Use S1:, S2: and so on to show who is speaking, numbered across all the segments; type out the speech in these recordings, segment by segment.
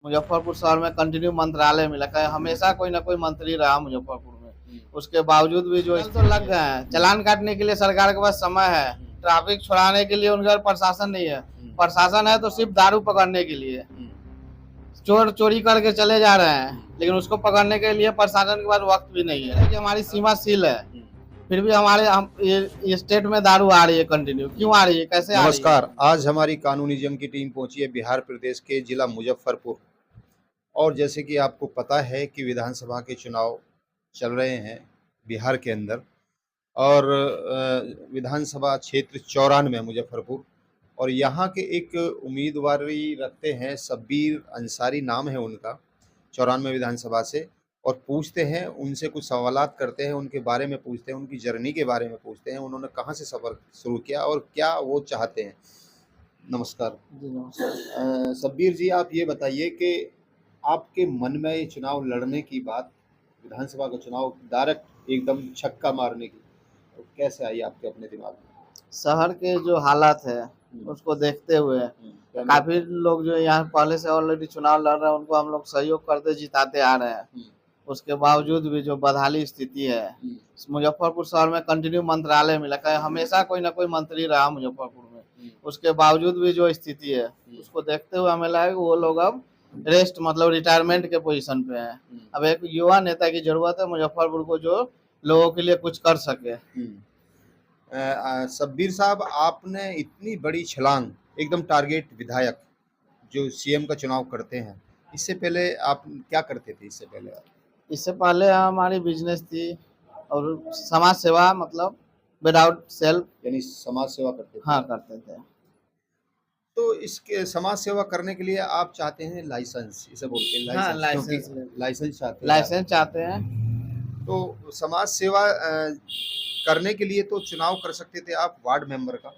S1: मुजफ्फरपुर शहर में कंटिन्यू मंत्रालय मिला है, हमेशा कोई ना कोई मंत्री रहा मुजफ्फरपुर में। उसके बावजूद भी जो तो लग गए हैं, चालान काटने के लिए सरकार के पास समय है, ट्रैफिक छुड़ाने के लिए उनके पास प्रशासन नहीं है। प्रशासन है तो सिर्फ दारू पकड़ने के लिए। चोर चोरी करके चले जा रहे हैं, लेकिन उसको पकड़ने के लिए प्रशासन के पास वक्त भी नहीं है कि हमारी सीमा सील है, फिर भी हमारे ये स्टेट में दारू आ रही है कंटिन्यू। क्यों आ रही है, कैसे आ रही है?
S2: नमस्कार, आज हमारी कानूनी जंग की टीम पहुंची है बिहार प्रदेश के जिला मुजफ्फरपुर। और जैसे कि आपको पता है कि विधानसभा के चुनाव चल रहे हैं बिहार के अंदर, और विधानसभा क्षेत्र 94 मुजफ्फरपुर, और यहाँ के एक उम्मीदवारी रखते हैं, शब्बीर अंसारी नाम है उनका, 94 विधानसभा से। और पूछते हैं उनसे, कुछ सवालात करते हैं, उनके बारे में पूछते हैं, उनकी जर्नी के बारे में पूछते हैं, उन्होंने कहाँ से सफ़र शुरू किया और क्या वो चाहते हैं। नमस्कार
S1: जी नमस्कार।
S2: शब्बीर जी, आप ये बताइए कि आपके मन में ये चुनाव लड़ने की बात, विधानसभा का चुनाव डायरेक्ट एकदम छक्का मारने की, तो कैसे आई आपके अपने दिमाग में?
S1: शहर के जो हालात है उसको देखते हुए काफी लोग जो यहाँ पहले से ऑलरेडी चुनाव लड़ रहे हैं, उनको हम लोग सहयोग करते जिताते आ रहे हैं। उसके बावजूद भी जो बदहाली स्थिति है, मुजफ्फरपुर शहर में कंटिन्यू मंत्रालय मिला है, हमेशा कोई ना कोई मंत्री रहा मुजफ्फरपुर में। उसके बावजूद भी जो स्थिति है उसको देखते हुए हमें लगा कि वो लोग अब रेस्ट मतलब रिटायरमेंट के पोजीशन पे हैं। अब एक युवा नेता की जरूरत है मुजफ्फरपुर को, जो लोगों के लिए कुछ कर सके।
S2: शब्बीर साहब, आपने इतनी बड़ी छलांग, एकदम टारगेट विधायक जो सीएम का चुनाव करते हैं, इससे पहले आप क्या करते थे?
S1: इससे पहले हमारी बिजनेस थी और समाज सेवा, मतलब विदाउट सेल्फ,
S2: यानी समाज सेवा करते थे।
S1: हाँ करते थे।
S2: तो इसके समाज सेवा करने के लिए आप चाहते हैं लाइसेंस, इसे बोलते हैं
S1: हाँ,
S2: लाइसेंस, लाइसेंस चाहते हैं।
S1: लाइसेंस चाहते हैं।
S2: तो समाज सेवा करने के लिए तो चुनाव कर सकते थे आप वार्ड मेंबर का।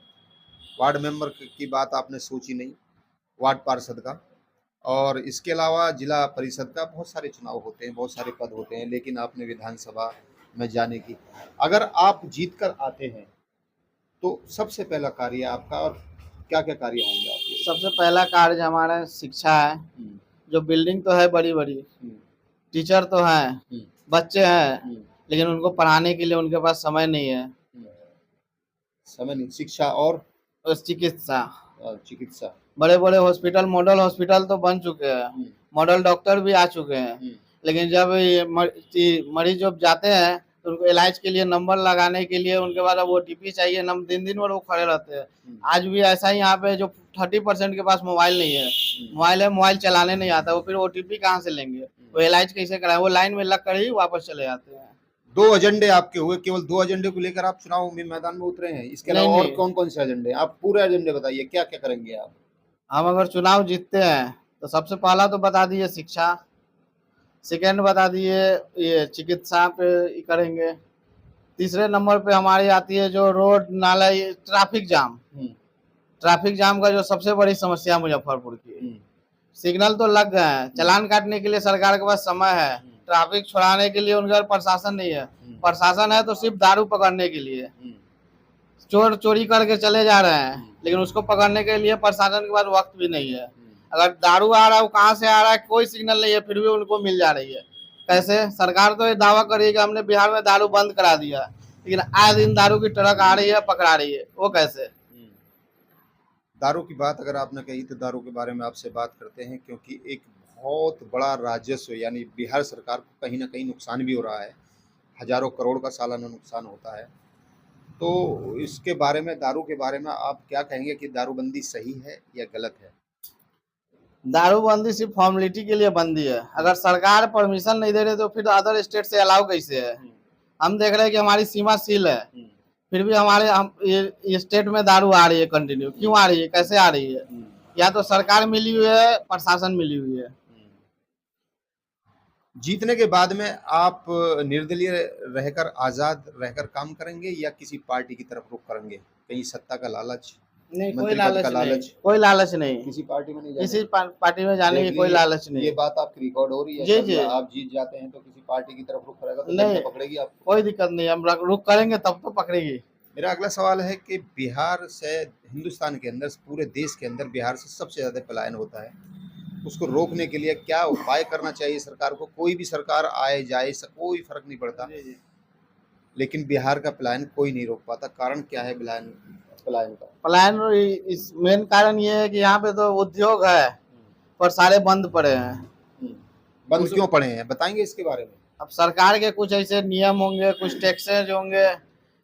S2: वार्ड मेंबर की बात आपने सोची नहीं, वार्ड पार्षद का, और इसके अलावा जिला परिषद का बहुत सारे चुनाव होते हैं, बहुत सारे पद होते हैं, लेकिन आपने विधानसभा में जाने की। अगर आप जीत कर आते हैं तो सबसे पहला कार्य आपका, और क्या क्या कार्य होंगे आपके?
S1: सबसे पहला कार्य हमारा शिक्षा है। जो बिल्डिंग तो है बड़ी बड़ी, टीचर तो हैं, बच्चे हैं, लेकिन उनको पढ़ाने के लिए उनके पास समय नहीं है।
S2: समय नहीं, शिक्षा और
S1: चिकित्सा,
S2: चिकित्सा,
S1: बड़े बड़े हॉस्पिटल, मॉडल हॉस्पिटल तो बन चुके हैं, मॉडल डॉक्टर भी आ चुके हैं, लेकिन जब ये मरीज जब जाते हैं तो उनको इलाज के लिए नंबर लगाने के लिए उनके बाद अब ओटीपी चाहिए, दिन दिन भर वो खड़े रहते हैं। आज भी ऐसा ही यहाँ पे जो 30% के पास मोबाइल नहीं है, मोबाइल चलाने नहीं आता, वो फिर ओटीपी कहाँ से लेंगे, वो इलाज कैसे कराए, वो लाइन में लग कर ही वापस चले जाते हैं।
S2: 2 एजेंडे आपके हुए, केवल 2 एजेंडे को लेकर आप चुनाव में मैदान में उतरे हैं? इसके अलावा और कौन कौन से एजेंडे? आप पूरे एजेंडे बताइए, क्या क्या करेंगे आप?
S1: हम अगर चुनाव जीतते हैं तो सबसे पहला तो बता दिए शिक्षा, सेकेंड बता दिए ये चिकित्सा पे करेंगे, तीसरे नंबर पे हमारी आती है जो रोड नाला, ये ट्रैफिक जाम। ट्रैफिक जाम का जो सबसे बड़ी समस्या मुजफ्फरपुर की, सिग्नल तो लग गए हैं, चालान काटने के लिए सरकार के पास समय है, ट्रैफिक छुड़ाने के लिए उनके पास प्रशासन नहीं है। प्रशासन है तो सिर्फ दारू पकड़ने के लिए। चोर चोरी करके चले जा रहे हैं, लेकिन उसको पकड़ने के लिए प्रशासन के पास वक्त भी नहीं है। अगर दारू आ रहा है वो कहाँ से आ रहा है, कोई सिग्नल नहीं है, फिर भी उनको मिल जा रही है। कैसे? सरकार तो ये दावा कर रही है कि हमने बिहार में दारू बंद करा दिया, लेकिन आए दिन दारू की ट्रक आ रही है, पकड़ा रही है, वो कैसे?
S2: दारू की बात अगर आपने कही तो दारू के बारे में आपसे बात करते हैं, क्योंकि एक बहुत बड़ा राजस्व, यानी बिहार सरकार को कहीं ना कहीं नुकसान भी हो रहा है, हजारों करोड़ का सालाना नुकसान होता है। तो इसके बारे में, दारू के बारे में आप क्या कहेंगे कि दारूबंदी सही है या गलत है?
S1: दारूबंदी सिर्फ फॉर्मेलिटी के लिए बंदी है। अगर सरकार परमिशन नहीं दे रही तो फिर अदर स्टेट से अलाउ कैसे है? हम देख रहे हैं कि हमारी सीमा सील है, फिर भी हमारे ये स्टेट में दारू आ रही है कंटिन्यू। क्यों आ रही है, कैसे आ रही है? या तो सरकार मिली हुई है, प्रशासन मिली हुई है।
S2: जीतने के बाद में आप निर्दलीय रहकर, आजाद रहकर काम करेंगे या किसी पार्टी की तरफ रुख करेंगे? कहीं सत्ता का लालच?
S1: नहीं, कोई लालच नहीं, कोई लालच नहीं,
S2: किसी पार्टी में नहीं जाने,
S1: किसी पार्टी में जाने की कोई लालच नहीं।
S2: ये बात आपकी रिकॉर्ड हो रही है?
S1: जी जी।
S2: आप जीत जाते हैं तो किसी पार्टी की तरफ रुख रहेगा तो
S1: नहीं,
S2: पकड़ेगी आपको?
S1: कोई दिक्कत नहीं, हम रुख करेंगे तब तो पकड़ेगी।
S2: मेरा अगला सवाल है कि बिहार से, हिंदुस्तान के अंदर, पूरे देश के अंदर बिहार से सबसे ज़्यादा पलायन होता है, उसको रोकने के लिए क्या उपाय करना चाहिए सरकार को? कोई भी सरकार आए जाए कोई फर्क नहीं पड़ता, लेकिन बिहार का पलायन कोई नहीं रोक पाता। कारण क्या है पलायन का?
S1: पलायन इस मेन कारण ये है कि यहाँ पे तो उद्योग है पर सारे बंद पड़े हैं।
S2: बंद क्यों पड़े हैं, बताएंगे इसके बारे में?
S1: अब सरकार के कुछ ऐसे नियम होंगे, कुछ टैक्सेज होंगे,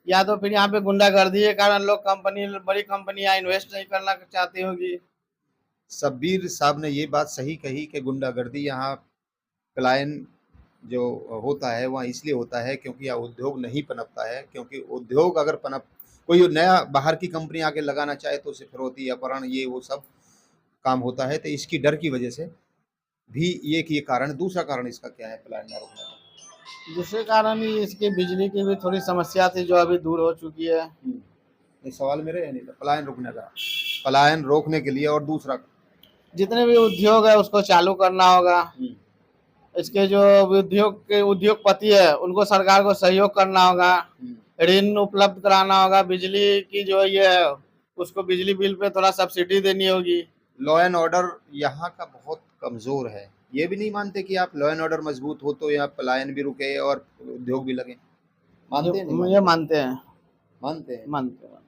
S1: या तो फिर यहाँ पे गुंडागर्दी के कारण लोग बड़ी कंपनियां इन्वेस्ट नहीं करना चाहती होगी।
S2: शब्बीर साहब ने ये बात सही कही कि गुंडागर्दी यहाँ पलायन जो होता है वहाँ इसलिए होता है क्योंकि यहाँ उद्योग नहीं पनपता है। क्योंकि उद्योग अगर कोई नया बाहर की कंपनी आके लगाना चाहे तो उसे फिरौती, अपहरण, ये वो सब काम होता है। तो इसकी डर की वजह से भी ये कारण। दूसरा कारण इसका क्या है पलायन न रोकने का?
S1: दूसरे कारण ही इसकी बिजली की भी थोड़ी समस्या थी जो अभी दूर हो चुकी है।
S2: ये सवाल मेरे है नहीं था। पलायन रोकने का, पलायन रोकने के लिए और दूसरा
S1: जितने भी उद्योग है उसको चालू करना होगा। इसके जो उद्योगपति है उनको सरकार को सहयोग करना होगा, ऋण उपलब्ध कराना होगा। बिजली की जो ये है उसको बिजली बिल पे थोड़ा सब्सिडी देनी होगी।
S2: लॉ एंड ऑर्डर यहाँ का बहुत कमजोर है। ये भी नहीं मानते कि आप लॉ एंड ऑर्डर मजबूत हो तो यहाँ पलायन भी रुके और उद्योग भी लगे? मानते हैं?
S1: ये मानते हैं।
S2: मानते हैं।
S1: मानते हैं।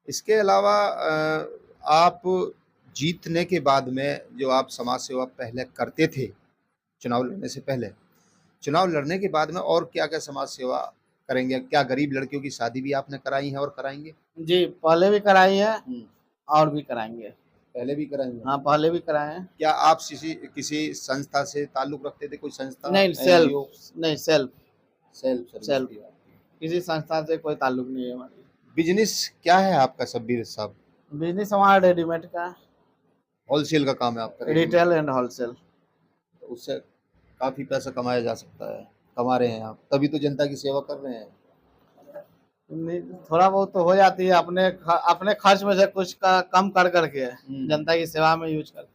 S2: इसके अलावा आप जीतने के बाद में जो आप समाज सेवा पहले करते थे, चुनाव लड़ने से पहले, चुनाव लड़ने के बाद में और क्या क्या समाज सेवा करेंगे? क्या गरीब लड़कियों की शादी भी आपने कराई है और कराएंगे?
S1: जी, पहले भी कराई है और भी कराएंगे।
S2: पहले भी कराएंगे?
S1: हाँ, पहले भी कराए हैं।
S2: क्या आप किसी संस्था से ताल्लुक रखते थे? कोई संस्था?
S1: नहीं, सेल्फ
S2: सेल्फ।
S1: किसी संस्था से कोई ताल्लुक नहीं है हमारी।
S2: बिजनेस क्या है आपका शब्बीर साहब?
S1: बिजनेस हमारा रेडीमेड का,
S2: होलसेल का काम है आपका?
S1: Retail and wholesale.
S2: तो उससे काफी पैसा कमाया जा सकता है। कमा रहे हैं आप, तभी तो जनता की सेवा कर रहे हैं।
S1: थोड़ा बहुत तो हो जाती है, अपने खर्च में से कुछ का कम कर करके जनता की सेवा में यूज करते हैं।